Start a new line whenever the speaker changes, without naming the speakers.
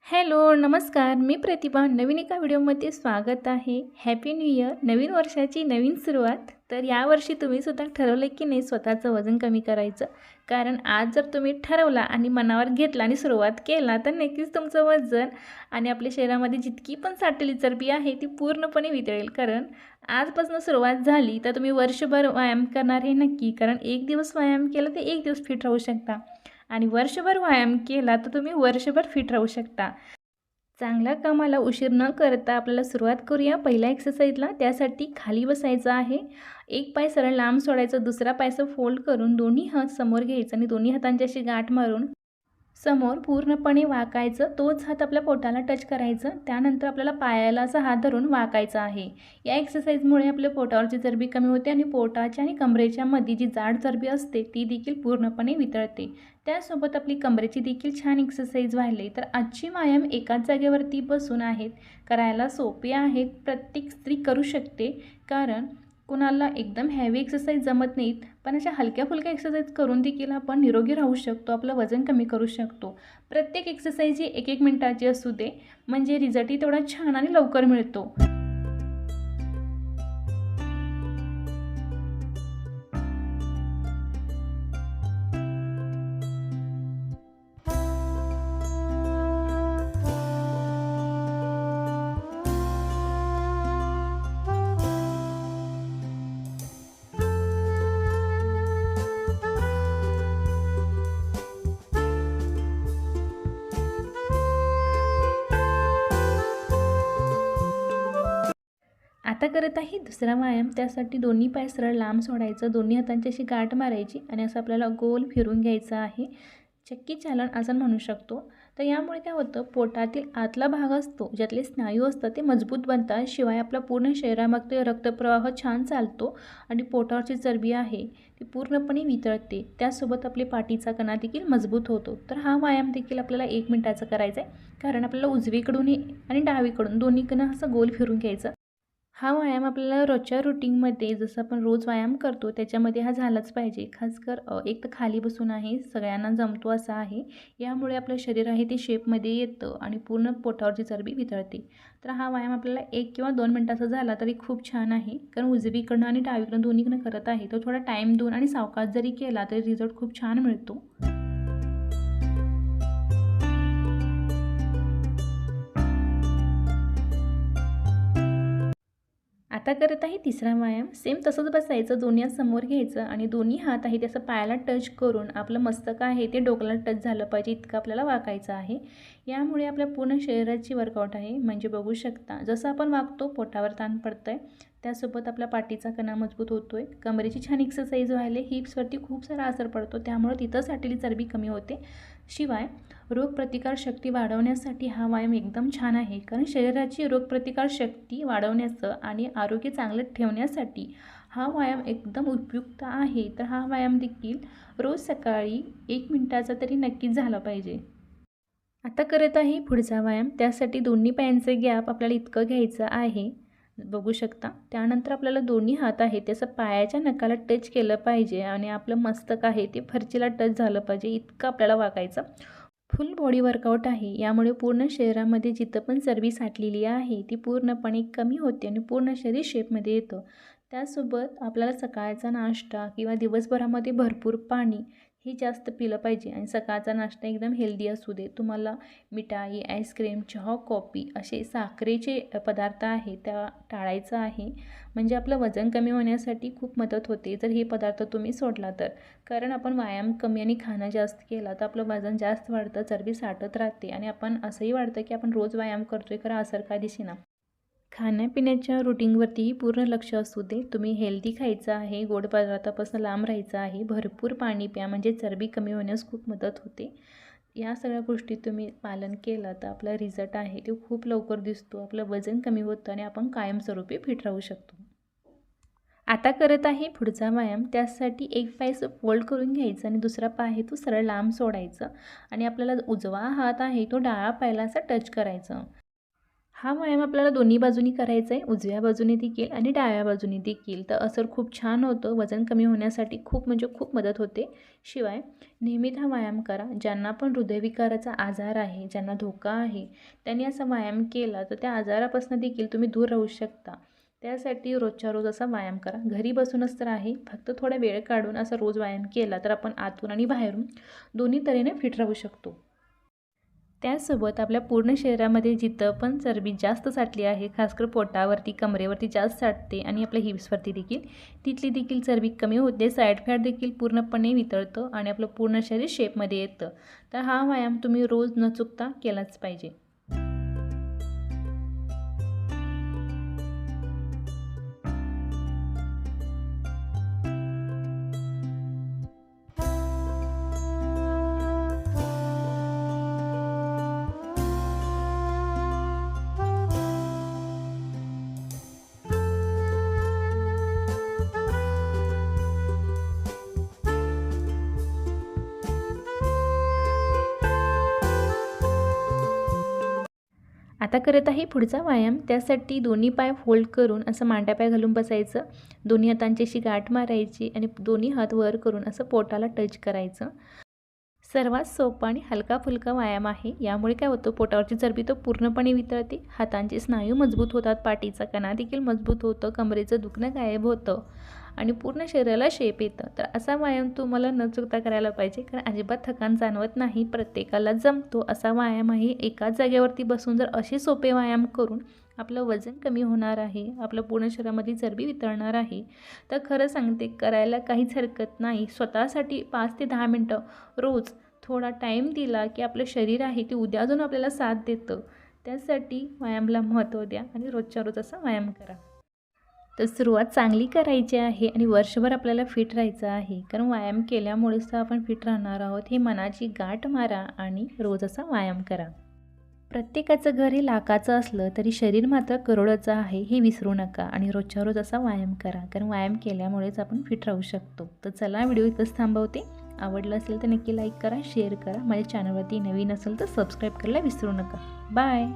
Hello, नमस्कार. मी प्रतिभा. नवीन एका व्हिडिओमध्ये स्वागत आहे. Happy new year. नवीन वर्षाची नवीन सुरुवात. तर यावर्षी तुम्ही सुद्धा ठरवलं की नाही स्वतःचं वजन कमी करायचं? कारण आज जर तुम्ही ठरवला आणि मनावर घेतला आणि सुरुवात केला तर नक्कीच तुमचं वजन आणि आपल्या शरीरामध्ये जितकी पण साठलेली चरबी आहे ती पूर्णपणे वितळेल. कारण आजपासून सुरुवात झाली तर तुम्ही वर्षभर व्यायाम करणार हे नक्की. कारण एक दिवस व्यायाम केला तर एक दिवस फिट राहू शकता आणि वर्षभर व्यायाम केला तर तुम्ही वर्षभर फिट राहू शकता. चांगल्या कामाला उशीर न करता आपल्याला सुरुवात करूया पहिल्या एक्सरसाइजला. त्यासाठी खाली बसायचं आहे. एक पाय सरळ लांब सोडायचं, दुसरा पाय असं फोल्ड करून दोन्ही हात समोर घ्यायचं आणि दोन्ही हातांची अशी गाठ मारून समोर पूर्णपणे वाकायचं. तोच हात आपल्या पोटाला टच करायचं. त्यानंतर आपल्याला पायाला असा हात धरून वाकायचा आहे. या एक्सरसाइजमुळे आपल्या पोटावरची चरबी कमी होते आणि पोटाच्या आणि कमरेच्या मध्ये जी जाड चरबी असते ती देखील पूर्णपणे वितळते. त्यासोबत आपली कमरेची देखील छान एक्सरसाइज व्हायली. तर आजची व्यायाम एकाच जागेवरती बसून आहेत, करायला सोपे आहेत, प्रत्येक स्त्री करू शकते. कारण कोणाला एकदम हेवी एक्सरसाइज जमत नाहीत, पण अशा हलक्या फुलक्या एक्सरसाइज करून देखील आपण निरोगी राहू शकतो, आपलं वजन कमी करू शकतो. प्रत्येक एक्सरसाइज ही 1-1 मिनिटाची असू दे, म्हणजे रिझल्टही तेवढा छान आणि लवकर मिळतो. आता करत आहे दुसरा व्यायाम. त्यासाठी दोन्ही पाय सरळ लांब सोडायचं, दोन्ही हातांची अशी गाठ मारायची आणि असं आपल्याला गोल फिरून घ्यायचं आहे. चक्की चालन असं म्हणू शकतो. तर यामुळे काय होतं, पोटातील आतला भाग असतो, ज्यातले स्नायू असतात ते मजबूत बनतात. शिवाय आपला पूर्ण शरीरामध्ये रक्तप्रवाह छान चालतो आणि पोटावरची चरबी आहे ती पूर्णपणे वितळते. त्यासोबत आपली पाठीचा कणा देखील मजबूत होतो. तर हा व्यायाम देखील आपल्याला 1 मिनिटाचा करायचा आहे. कारण आपल्याला उजवीकडून आणि डावीकडून दोन्हीकडनं असं गोल फिरून घ्यायचं. हा व्यायाम आपल्याला रोजच्या रुटीनमध्ये जसं आपण रोज व्यायाम करतो त्याच्यामध्ये हा झालाच पाहिजे. खासकर एक तर खाली बसून आहे, सगळ्यांना जमतो असा आहे. यामुळे आपलं शरीर आहे ते शेपमध्ये येतं आणि पूर्ण पोटावरची चरबी वितळते. तर हा व्यायाम आपल्याला 1 किंवा 2 मिनिटाचा झाला तरी खूप छान आहे. कारण उजवीकडनं आणि डावीकडनं दोन्हीकडनं करत आहे. तो थोडा टाईम देऊन आणि सावकाश जरी केला तरी रिझल्ट खूप छान मिळतो. आता करत आहे तिसरा व्यायाम. सेम तसंच बसायचं, दोन्ही हात समोर घ्यायचं आणि दोन्ही हात आहे त्याचं पायाला टच करून आपलं मस्तक आहे ते डोक्याला टच झालं पाहिजे इतकं आपल्याला वाकायचं आहे. यामुळे आपल्या पूर्ण शरीराची वर्कआउट आहे. म्हणजे बघू शकता जसं आपण वागतो पोटावर ताण पडतं आहे, त्यासोबत आपल्या पाठीचा कणा मजबूत होतो आहे, कमरेची छान एक्सरसाइज व्हायला, हिप्सवरती खूप सारा असर पडतो, त्यामुळे तिथं साठलेली चरबी कमी होते. शिवाय रोगप्रतिकारशक्ती वाढवण्यासाठी हा व्यायाम एकदम छान आहे. कारण शरीराची रोगप्रतिकारशक्ती वाढवण्याचं आणि आरोग्य चांगलं ठेवण्यासाठी हा व्यायाम एकदम उपयुक्त आहे. तर हा व्यायाम देखील रोज सकाळी 1 मिनिटाचा तरी नक्कीच झाला पाहिजे. आता करत आहे पुढचा व्यायाम. त्यासाठी दोन्ही पायांचं गॅप आपल्याला इतकं घ्यायचं आहे, बघू शकता. त्यानंतर आपल्याला दोन्ही हात आहे ते असं पायाच्या नखाला टच केलं पाहिजे आणि आपलं मस्तक आहे ते फरशीला टच झालं पाहिजे इतकं आपल्याला वाकायचं. फुल बॉडी वर्कआउट आहे. यामुळे पूर्ण शरीरामध्ये जिथं पण चरबी साठलेली आहे ती पूर्णपणे कमी होते आणि पूर्ण शरीर शेपमध्ये येतं. त्यासोबत आपल्याला सकाळचा नाश्ता किंवा दिवसभरामध्ये भरपूर पाणी हे जास्त पिलं पाहिजे आणि सकाळचा नाश्ता एकदम हेल्दी असू दे. तुम्हाला मिठाई, आईस्क्रीम, चहा, कॉफी असे साखरेचे पदार्थ आहे त्या टाळायचं आहे. म्हणजे आपलं वजन कमी होण्यासाठी खूप मदत होते जर हे पदार्थ तुम्ही सोडला तर. कारण आपण व्यायाम कमी आणि खाणं जास्त केला तर आपलं वजन जास्त वाढतं, चरबी साठत राहते आणि आपण असंही वाटतं की आपण रोज व्यायाम करतोय खरं असर काय दिसेना. खाण्यापिण्याच्या रुटीनवरतीही पूर्ण लक्ष असू दे. तुम्ही हेल्दी खायचं आहे, गोड पदार्थापासून लांब राहायचं आहे, भरपूर पाणी प्या म्हणजे चरबी कमी होण्यास खूप मदत होते. या सगळ्या गोष्टी तुम्ही पालन केलं तर आपला रिझल्ट आहे तो खूप लवकर दिसतो, आपलं वजन कमी होतं आणि आपण कायमस्वरूपी फिट राहू शकतो. आता करत आहे पुढचा व्यायाम. त्यासाठी एक पाय फोल्ड करून घ्यायचं आणि दुसरा पाय आहे तो सरळ लांब सोडायचं आणि आपल्याला उजवा हात आहे तो डाव्या पायाला असा टच करायचं. हा व्यायाम आपल्याला दोन्ही बाजूनी करायचा आहे, उजव्या बाजूने देखील आणि डाव्या बाजूने देखील. तर असर खूप छान होतं, वजन कमी होण्यासाठी खूप म्हणजे खूप मदत होते. शिवाय नियमित हा व्यायाम करा. ज्यांना पण हृदयविकाराचा आजार आहे, ज्यांना धोका आहे, त्यांनी असा व्यायाम केला तर त्या आजारापासून देखील तुम्ही दूर राहू शकता. त्यासाठी रोजच्या रोज असा व्यायाम करा. घरी बसूनच तर आहे, फक्त थोडा वेळ काढून असा रोज व्यायाम केला तर आपण आतून आणि बाहेरून दोन्ही तऱ्हेने फिट राहू शकतो. त्यासोबत आपल्या पूर्ण शरीरामध्ये जिथं पण चरबी जास्त साठली आहे, खासकर पोटावरती, कमरेवरती जास्त साठते आणि आपल्या हिप्सवरती देखील, तिथली देखील चरबी कमी होते. साईड फॅट देखील पूर्णपणे वितळतं आणि आपलं पूर्ण शरीर शेपमध्ये येतं. तर हा व्यायाम तुम्ही रोज न चुकता केलाच पाहिजे. आता करत आहे पुढचा व्यायाम. त्यासाठी दोन्ही पाय फोल्ड करून असं मांड्या पाय घालून बसायचं. दोन्ही हातांची अशी गाठ मारायची आणि दोन्ही हात वर करून असं पोटाला टच करायचं. सर्वात सोपा आणि हलका-फुलका व्यायाम आहे. यामुळे काय होतं, पोटावरची चरबी तो पूर्णपणे वितळते, हातांचे स्नायू मजबूत होतात, पाठीचा कणा देखील मजबूत होतं, कमरेचं दुखणं गायब होतं आणि पूर्ण शरीराला शेप येतं. तर असा व्यायाम तुम्हाला न चुकता करायला पाहिजे, कारण अजिबात थकान जाणवत नाही. प्रत्येकाला जमतो असा व्यायाम आहे. एकाच जागेवरती बसून जर असे सोपे व्यायाम करून आपलं वजन कमी होणार आहे, आपलं पूर्ण शरीरामध्ये चरबी वितळणार आहे, तर खरं सांगते करायला काहीच हरकत नाही. स्वतःसाठी 5 ते 10 मिनटं रोज थोडा टाईम दिला की आपलं शरीर आहे ते उद्या अजून आपल्याला साथ देतं. त्यासाठी व्यायामाला महत्त्व द्या आणि रोजच्या रोज असा व्यायाम करा. तर सुरुवात चांगली करायची आहे आणि वर्षभर आपल्याला फिट राहायचं आहे, कारण व्यायाम केल्यामुळेच तर आपण फिट राहणार आहोत. हे मनाची गाठ मारा आणि रोज असा व्यायाम करा. प्रत्येकाचं घर हे लाखाचं असलं तरी शरीर मात्र करोडोचं आहे, हे विसरू नका आणि रोजच्या रोज असा व्यायाम करा, कारण व्यायाम केल्यामुळेच आपण फिट राहू शकतो. तर चला, व्हिडिओ इथंच थांबवते. आवडलं असेल तर नक्की लाईक करा, शेअर करा. माझ्या चॅनलवरती नवीन असेल तर सबस्क्राईब करायला विसरू नका. बाय.